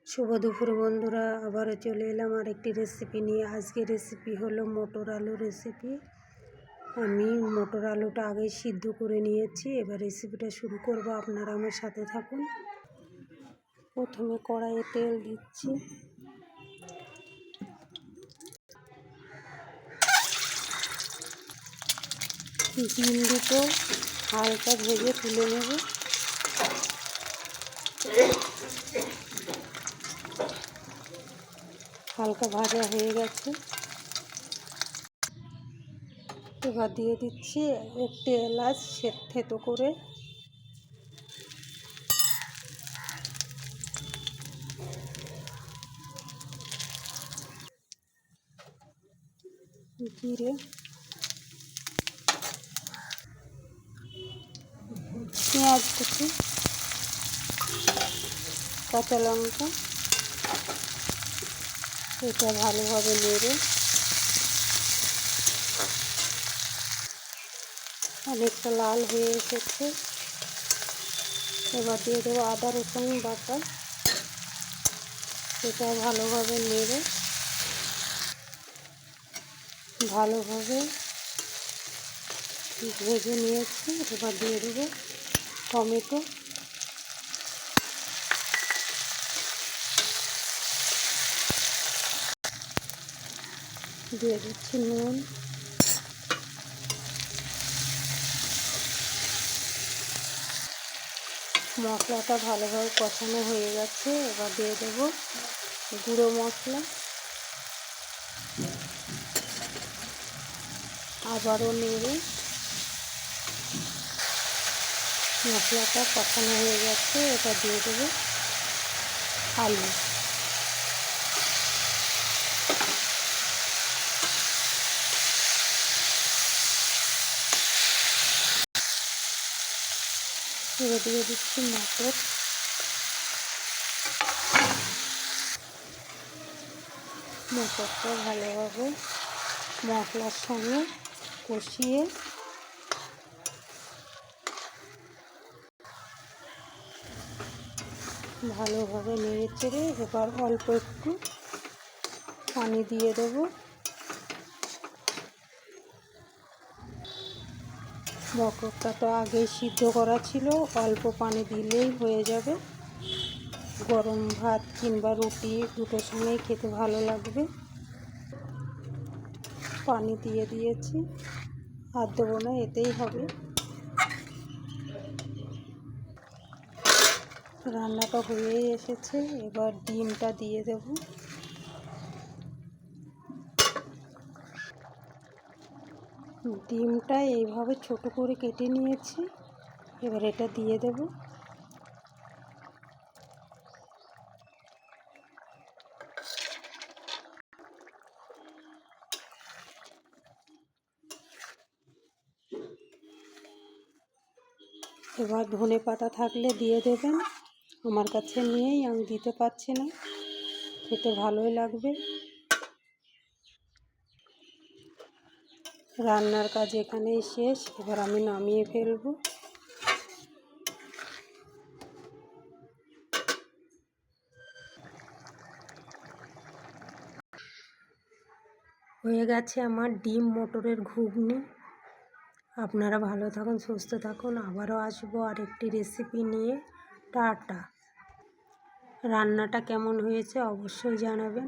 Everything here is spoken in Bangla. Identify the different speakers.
Speaker 1: শুভ দুপুর বন্ধুরা, আবারও চলে এলাম আরেকটি রেসিপি নিয়ে। আজকের রেসিপি হলো মটর আলু রেসিপি। আমি মটর আলুটা আগে সিদ্ধ করে নিয়েছি। এবার রেসিপিটা শুরু করব, আপনারা আমার সাথে থাকুন। প্রথমে কড়াইয়ে তেল দিচ্ছি। ডিম দুটো হালকা ভেজে তুলে নেব। হালকা ভাজা হয়ে গেছে। এবার দিয়ে দিচ্ছি একটি এলাচ থেতো করে। জিরে, পেঁয়াজ কুচি, কাঁচা লঙ্কা, এটা ভালোভাবে নেড়ে অনেকটা লাল হয়ে এসেছে। এবার দিয়ে দেবো আদা রসুন বাটা। এটা ভালোভাবে নেড়ে ভালোভাবে ভেজে নিয়েছি। এবার দিয়ে দেবো টমেটো, দিয়ে দিচ্ছি নুন, মশলাটা ভালোভাবে কষানো হয়ে গেছে। এবার দিয়ে দেবো গুঁড়ো মশলা। আবারও নেড়ে মশলাটা কষানো হয়ে গেছে। এবার দিয়ে দেবো আলু। এবার দিয়ে দিচ্ছি মটর। মটরটা ভালোভাবে মশলার সঙ্গে কষিয়ে ভালোভাবে নেড়ে চেড়ে এবার অল্প একটু পানি দিয়ে দেবো। মটরটা তো আগেই সিদ্ধ করা ছিল, অল্প পানি দিলেই হয়ে যাবে। গরম ভাত কিংবা রুটি দুটোর সঙ্গেই খেতে ভালো লাগবে। পানি দিয়ে দিয়েছি, আর দেবো না, এতেই হবে। রান্নাটা হয়েই এসেছে। এবার ডিমটা দিয়ে দেব। ডিমটা এইভাবে ছোট করে কেটে নিয়েছি। এবার এটা দিয়ে দেব। এবার ধনে পাতা থাকলে দিয়ে দেবেন। আমার কাছে নেই, আমি দিতে পারছি না। খেতে ভালোই লাগবে। রান্নার কাজ এখানেই শেষ। এবার আমি নামিয়ে ফেলবো। হয়ে গেছে আমার ডিম মটরের ঘুগনি। আপনারা ভালো থাকুন, সুস্থ থাকুন। আবারও আসবো আরেকটি রেসিপি নিয়ে। টাটা। রান্নাটা কেমন হয়েছে অবশ্যই জানাবেন।